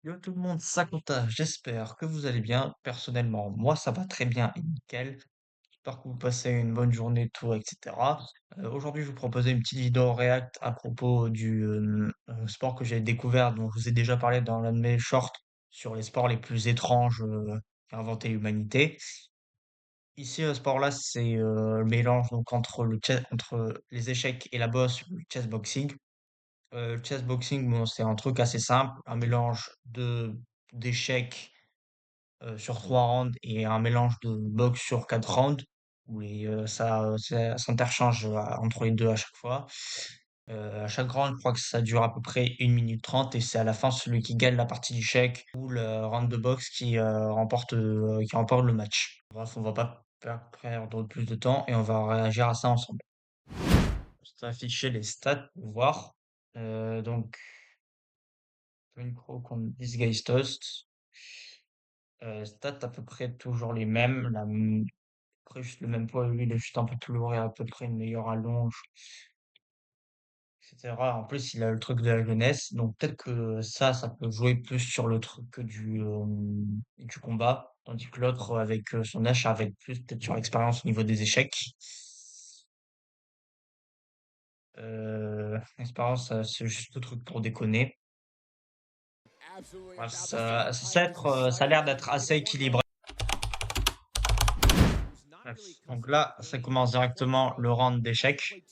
Yo tout le monde, ça compta, j'espère que vous allez bien. Personnellement, moi ça va très bien et nickel. J'espère que vous passez une bonne journée, tout, etc. Aujourd'hui, je vous proposais une petite vidéo React à propos du sport que j'ai découvert, dont je vous ai déjà parlé dans l'un de mes shorts sur les sports les plus étranges qu'a inventé l'humanité. Ici, ce sport-là, c'est le mélange donc entre les échecs et la bosse, le chessboxing. Le chessboxing, bon, c'est un truc assez simple, un mélange de d'échecs sur 3 rounds et un mélange de boxe sur 4 rounds où ça s'interchange entre les deux à chaque fois. À chaque round, je crois que ça dure à peu près 1 minute 30 et c'est à la fin celui qui gagne la partie d'échecs ou le round de boxe qui remporte le match. Bref, on va pas perdre plus de temps et on va réagir à ça ensemble. Je vais afficher les stats pour voir. Donc, Tony Crow contre Disguised Toast. Stats à peu près toujours les mêmes. Après, juste le même poids, lui, il est juste un peu plus lourd et à peu près une meilleure allonge, etc. En plus, il a le truc de la jeunesse. Donc, peut-être que ça peut jouer plus sur le truc que du combat. Tandis que l'autre, avec son âge, avec plus peut-être sur l'expérience au niveau des échecs. Expérience, c'est juste le truc pour déconner. Bref, ça a l'air d'être assez équilibré. Bref, donc là, ça commence directement le round d'échecs.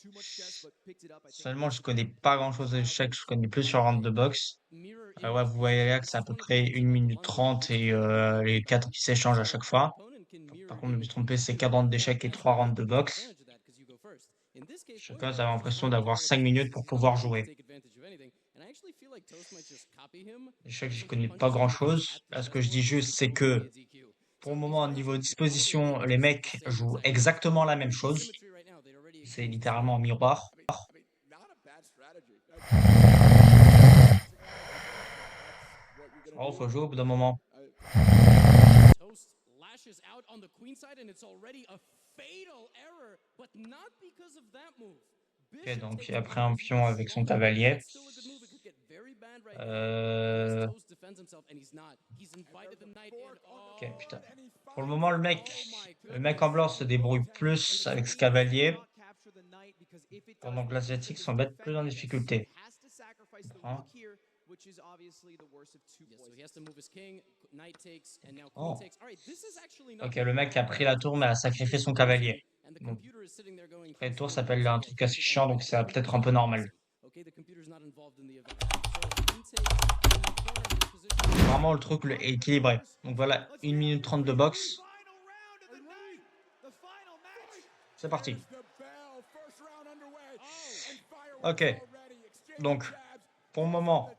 Seulement, je connais pas grand-chose d'échecs, je connais plus sur le round de boxe. Ouais, vous voyez là que c'est à peu près 1 minute 30 et les 4 qui s'échangent à chaque fois. Par contre, je me suis trompé, c'est 4 rounds d'échecs et 3 rounds de boxe. Chacun a l'impression d'avoir 5 minutes pour pouvoir jouer. L'échec, je connais pas grand-chose. Là, ce que je dis juste, c'est que pour le moment, au niveau disposition, les mecs jouent exactement la même chose. C'est littéralement un miroir. Oh, faut jouer au bout d'un moment. Ok, donc il a pris un pion avec son cavalier. Euh... Ok, putain. Pour le moment, le mec en blanc se débrouille plus avec ce cavalier, pendant que l'asiatique s'embête plus en difficulté. Hein. Oh. Ok, le mec a pris la tour mais a sacrifié son cavalier. Donc, après tour s'appelle un truc assez chiant, donc c'est peut-être un peu normal. Vraiment, le truc est équilibré. Donc voilà, 1 minute 30 de boxe. C'est parti. Ok, donc pour le moment,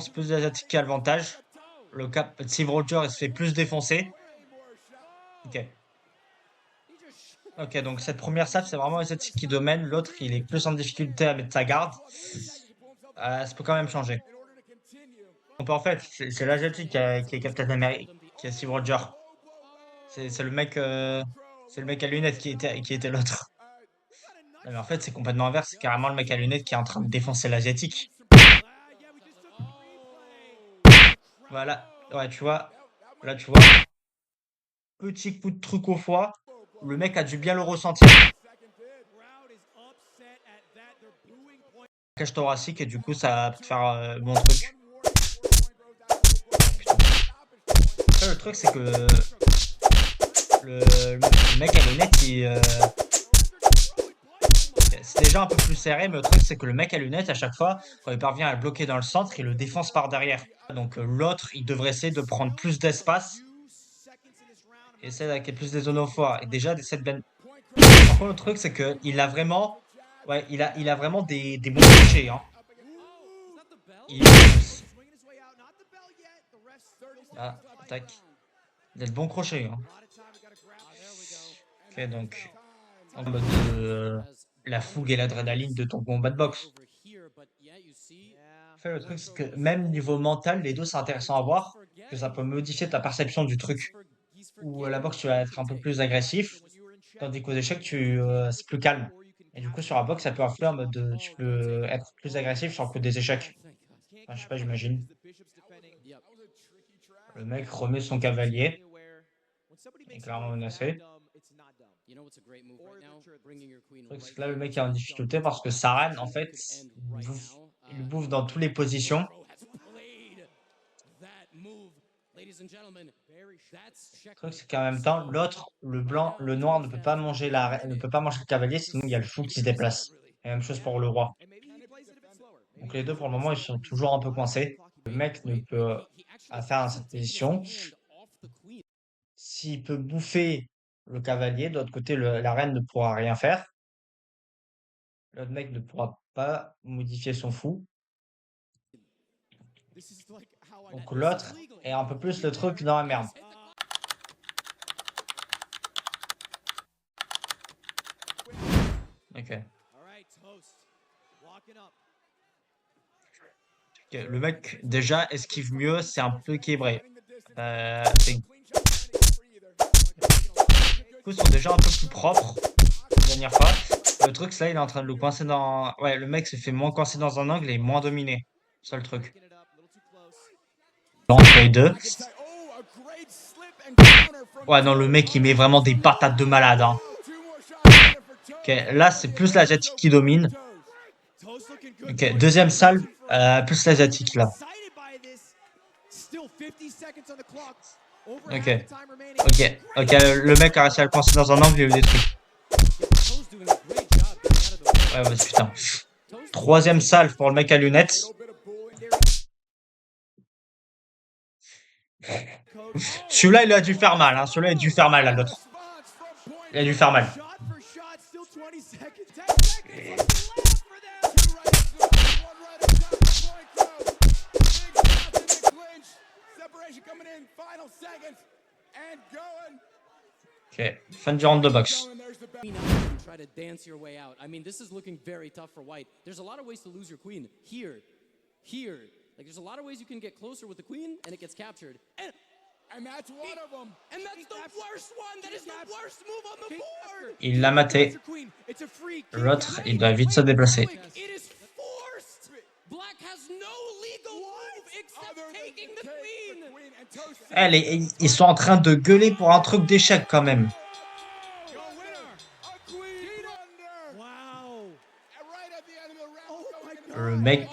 c'est plus l'asiatique qui a l'avantage. Le cap Steve Rogers, il se fait plus défoncer. Ok. Ok, donc cette première salve, c'est vraiment l'asiatique qui domine. L'autre, il est plus en difficulté à mettre sa garde. Ça peut quand même changer. Donc en fait, c'est l'asiatique qui est Captain America, qui est Steve Rogers. C'est le mec à lunettes qui était l'autre. Non, mais en fait, c'est complètement inverse. C'est carrément le mec à lunettes qui est en train de défoncer l'asiatique. Voilà. Ouais, tu vois. Là, tu vois. Petit coup de truc au foie. Le mec a dû bien le ressentir. Cage thoracique et du coup, ça va te faire bon truc. Putain. Après, le truc, c'est que le mec à lunettes, c'est déjà un peu plus serré, mais le truc, c'est que le mec à lunettes, à chaque fois, quand il parvient à le bloquer dans le centre, il le défonce par derrière. Donc l'autre, il devrait essayer de prendre plus d'espace, essayer d'acquérir plus des zones au foie, et déjà d'essayer de bien. Par contre, le truc, c'est que il a vraiment, ouais, il a vraiment des bons crochets, hein. Il, ah, tac, il a de bons crochets, hein. Ok, donc en mode la fougue et l'adrénaline de ton combat de boxe. Fait, le truc, c'est que même niveau mental, les deux, c'est intéressant à voir, que ça peut modifier ta perception du truc. Ou à la boxe, tu vas être un peu plus agressif, tandis qu'aux échecs, c'est plus calme. Et du coup, sur la boxe, ça peut influer en mode tu peux être plus agressif sur le coup des échecs. Enfin, je sais pas, j'imagine. Le mec remet son cavalier, il est clairement menacé. Le truc, c'est que là, le mec est en difficulté parce que sa reine, en fait, il le bouffe dans toutes les positions. Le truc, c'est qu'en même temps, l'autre, le blanc, le noir ne peut pas manger ne peut pas manger le cavalier, sinon il y a le fou qui se déplace. Et même chose pour le roi. Donc les deux, pour le moment, ils sont toujours un peu coincés. Le mec ne peut pas faire dans cette position. S'il peut bouffer le cavalier, de l'autre côté, la reine ne pourra rien faire. L'autre mec ne pourra pas modifier son fou. Donc l'autre est un peu plus le truc dans la merde. Ok. Ok, le mec, déjà, esquive mieux, c'est un peu équilibré. Les coups sont déjà un peu plus propres que la dernière fois. Le truc, c'est là, il est en train de le coincer dans... Ouais, le mec se fait moins coincer dans un angle et moins dominé. C'est le truc. Entre les deux. Ouais, non, le mec, il met vraiment des patates de malade. Hein. Ok, là, c'est plus l'asiatique qui domine. Ok, deuxième salve, plus l'asiatique, là. Ok, ok, le mec a réussi à le coincer dans un angle et le détruit. Ouais, ouais, putain. Troisième salve pour le mec à lunettes. Celui-là, il a dû faire mal. Hein. Celui-là, il a dû faire mal à l'autre. Il a dû faire mal. Ok, fin du round de boxe. Try to dance your way out. I mean, this is looking very tough for white. There's a lot of ways to lose your queen. Here. Like, there's a lot of ways you can get closer with the queen, and it gets captured. And that's one of them. And that's the worst one. That is the worst move on the board. Il l'a maté. L'autre, il doit vite se déplacer. It is forced. Black has no legal move except taking the queen. Ils sont en train de gueuler pour un truc d'échec quand même. Le mec...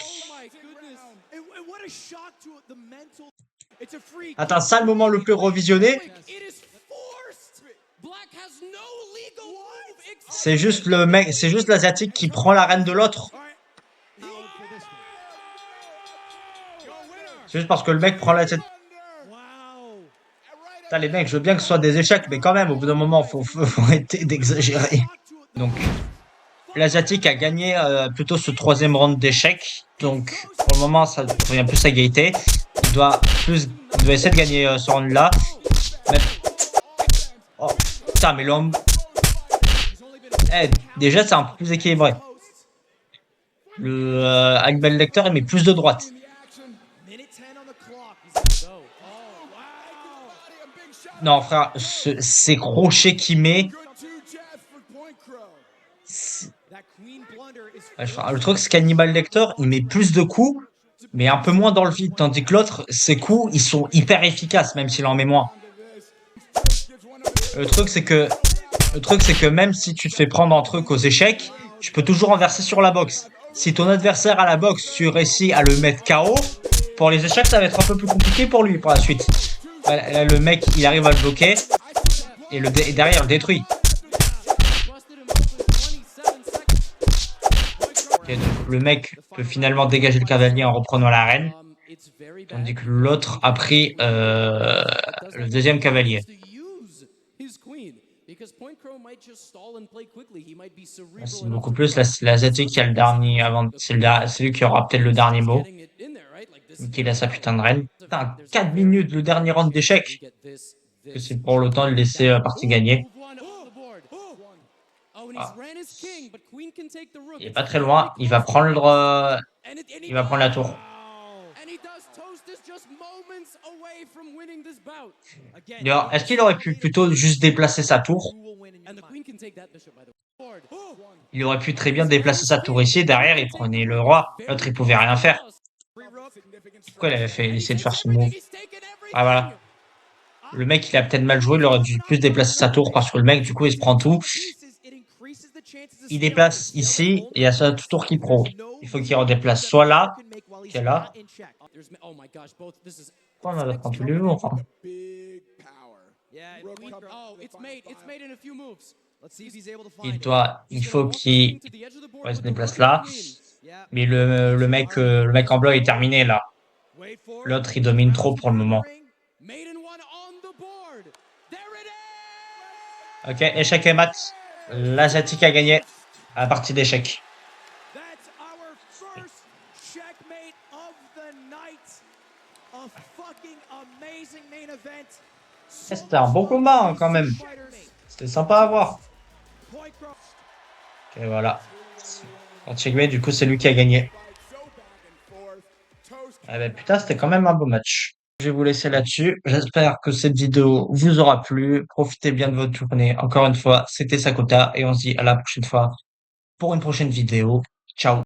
Attends, ça le moment le plus revisionné. C'est juste le mec, c'est juste l'asiatique qui prend la reine de l'autre. C'est juste parce que le mec prend l'asiatique. Putain, les mecs, je veux bien que ce soit des échecs, mais quand même, au bout d'un moment, faut arrêter d'exagérer. Donc, l'asiatique a gagné plutôt ce troisième round d'échecs. Donc, pour le moment, ça revient plus à égalité. Il doit essayer de gagner ce round-là. Mais... Oh, putain, mais l'homme... déjà, c'est un peu plus équilibré. Le Hannibal Lecter, il met plus de droite. Non, frère, ces crochets qu'il met... Le truc, c'est qu'Hannibal Lecter, il met plus de coups, mais un peu moins dans le vide. Tandis que l'autre, ses coups, ils sont hyper efficaces, même s'il en met moins. Le truc, c'est que même si tu te fais prendre un truc aux échecs, tu peux toujours renverser sur la boxe. Si ton adversaire à la boxe, tu réussis à le mettre KO, pour les échecs, ça va être un peu plus compliqué pour lui pour la suite. Là, le mec, il arrive à le bloquer, et derrière, il le détruit. Okay, donc le mec peut finalement dégager le cavalier en reprenant la reine, tandis que l'autre a pris le deuxième cavalier. C'est beaucoup plus l'asiatique qui a le dernier avant. C'est lui qui aura peut-être le dernier mot. Qui a sa putain de reine. Putain, 4 minutes le dernier round d'échecs. C'est pour le temps de laisser la partie gagner. Ah. Il est pas très loin. Il va prendre la tour. D'ailleurs, est-ce qu'il aurait pu plutôt juste déplacer sa tour? Il aurait pu très bien déplacer sa tour ici. Derrière, il prenait le roi. L'autre, il pouvait rien faire. Pourquoi il avait fait, il And he essayait de faire takes ce move? everything. He's taken Ah everything. voilà. Le mec, il a peut-être mal joué, il aurait dû plus déplacer sa tour parce que le mec, du coup, il se prend tout. Il déplace ici et il y a sa tour qui pro. Il faut qu'il redéplace soit là, soit là. Oh my gosh, both this is On en apprend tous les jours, enfin. yeah. Oh, it's made in a few moves. Let's see if he's able to Il find it. doit, il He's gonna faut walk the king qu'il to the edge of the board ouais, se with the déplace rook and the là. queen. Yeah. Mais le mec en blanc est terminé là. Wait for it. L'autre, il domine trop Crowds pour le moment. gathering. Maiden one on the board. There it is. Ok, échec et mat. L'Asiatique a gagné à la partie d'échecs. That's our first checkmate of the night. A fucking amazing main event. So C'était un bon combat hein, quand même. C'était sympa à voir. Ok, voilà. En checkmate, du coup, c'est lui qui a gagné. Ah ben, putain, c'était quand même un beau match. Je vais vous laisser là-dessus. J'espère que cette vidéo vous aura plu. Profitez bien de votre journée. Encore une fois, c'était Sakota et on se dit à la prochaine fois pour une prochaine vidéo. Ciao.